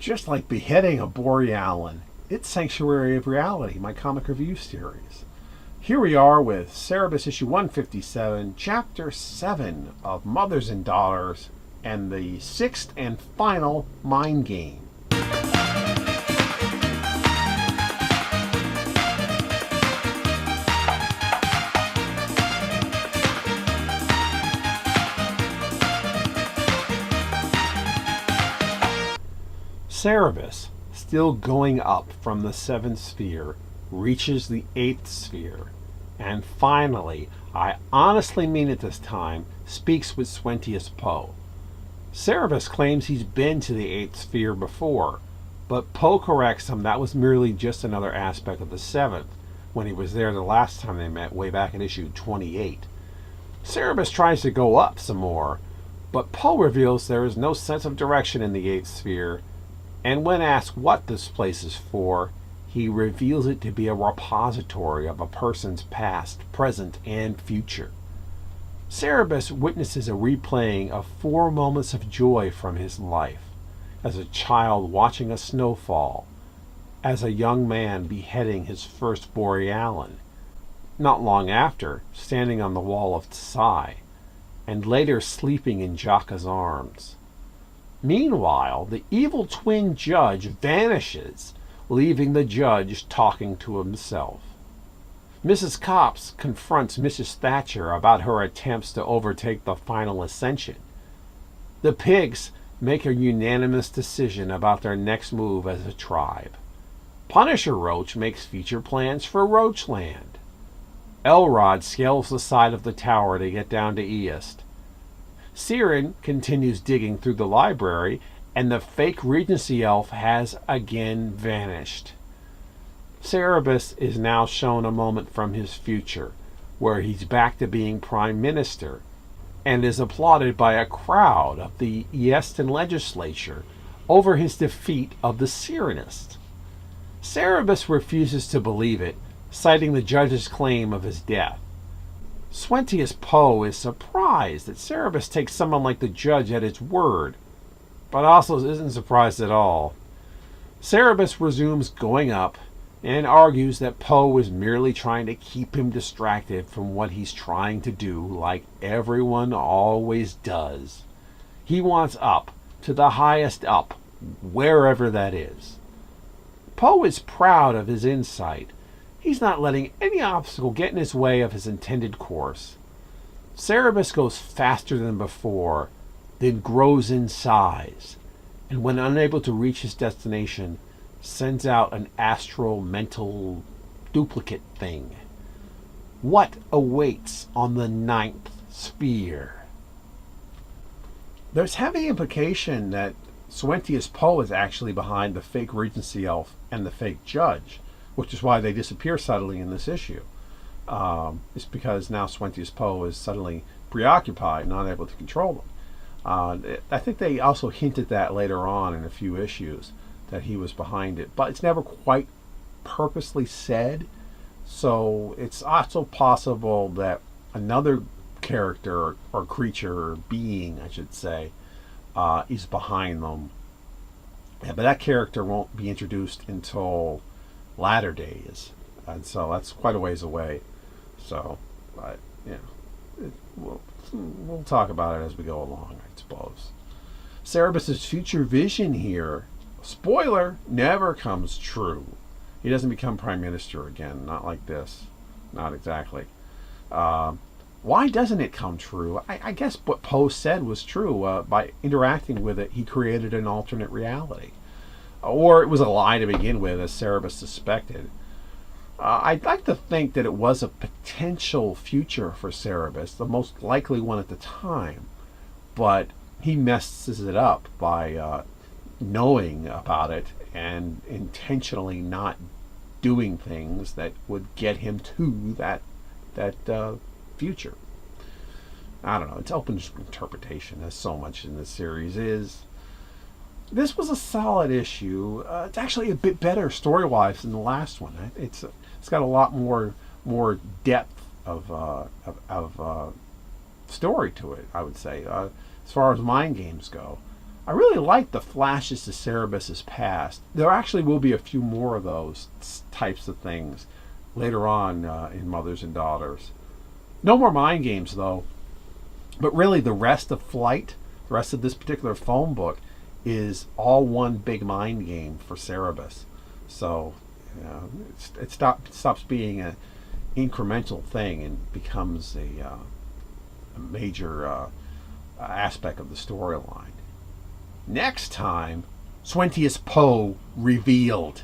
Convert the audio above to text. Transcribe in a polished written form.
Just like beheading a Borealan, it's Sanctuary of Reality, my comic review series. Here we are with Cerebus issue 157, chapter 7 of Mothers and Daughters, and the sixth and final mind game. Cerebus, still going up from the seventh sphere, reaches the eighth sphere, and finally, I honestly mean it this time, speaks with Scientius Poe. Cerebus claims he's been to the eighth sphere before, but Poe corrects him that was merely just another aspect of the seventh, when he was there the last time they met way back in issue 28. Cerebus tries to go up some more, but Poe reveals there is no sense of direction in the eighth sphere, and when asked what this place is for, he reveals it to be a repository of a person's past, present, and future. Cerebus witnesses a replaying of 4 moments of joy from his life, as a child watching a snowfall, as a young man beheading his first Borealan, not long after standing on the wall of Tsai, and later sleeping in Jaka's arms. Meanwhile, the evil twin judge vanishes, leaving the judge talking to himself. Mrs. Copps confronts Mrs. Thatcher about her attempts to overtake the final ascension. The pigs make a unanimous decision about their next move as a tribe. Punisher Roach makes future plans for Roachland. Elrod scales the side of the tower to get down to East. Siren continues digging through the library, and the fake Regency elf has again vanished. Cerebus is now shown a moment from his future, where he's back to being Prime Minister, and is applauded by a crowd of the Easton legislature over his defeat of the Sirenists. Cerebus refuses to believe it, citing the judge's claim of his death. Scientius Poe is surprised that Cerebus takes someone like the judge at his word, but also isn't surprised at all. Cerebus resumes going up and argues that Poe is merely trying to keep him distracted from what he's trying to do, like everyone always does. He wants up, to the highest up, wherever that is. Poe is proud of his insight. He's not letting any obstacle get in his way of his intended course. Cerebus goes faster than before, then grows in size, and when unable to reach his destination, sends out an astral mental duplicate thing. What awaits on the ninth sphere? There's heavy implication that Scientius Poe is actually behind the fake Regency elf and the fake judge, which is why they disappear suddenly in this issue. It's because now Scientius Poe is suddenly preoccupied, not able to control them. I think they also hinted that later on in a few issues, that he was behind it, but it's never quite purposely said, so it's also possible that another character or creature or being, I should say, is behind them. Yeah, but that character won't be introduced until latter days, and so that's quite a ways away. So, but we'll talk about it as we go along, I suppose. Cerebus's future vision here, spoiler, never comes true. He doesn't become Prime Minister again, not like this, not exactly. Why doesn't it come true? I guess what Poe said was true. By interacting with it, he created an alternate reality. Or it was a lie to begin with, as Cerebus suspected. I'd like to think that it was a potential future for Cerebus, the most likely one at the time, but he messes it up by knowing about it and intentionally not doing things that would get him to that future. I don't know. It's open to interpretation, as so much in this series is. This was a solid issue. It's actually a bit better story-wise than the last one. It's got a lot more depth of story to it, I would say, as far as mind games go. I really like the flashes to Cerebus' past. There actually will be a few more of those types of things later on in Mothers and Daughters. No more mind games, though. But really, the rest of Flight, the rest of this particular phone book, is all one big mind game for Cerebus. So it stops being an incremental thing and becomes a major aspect of the storyline. Next time, Swentius Poe revealed.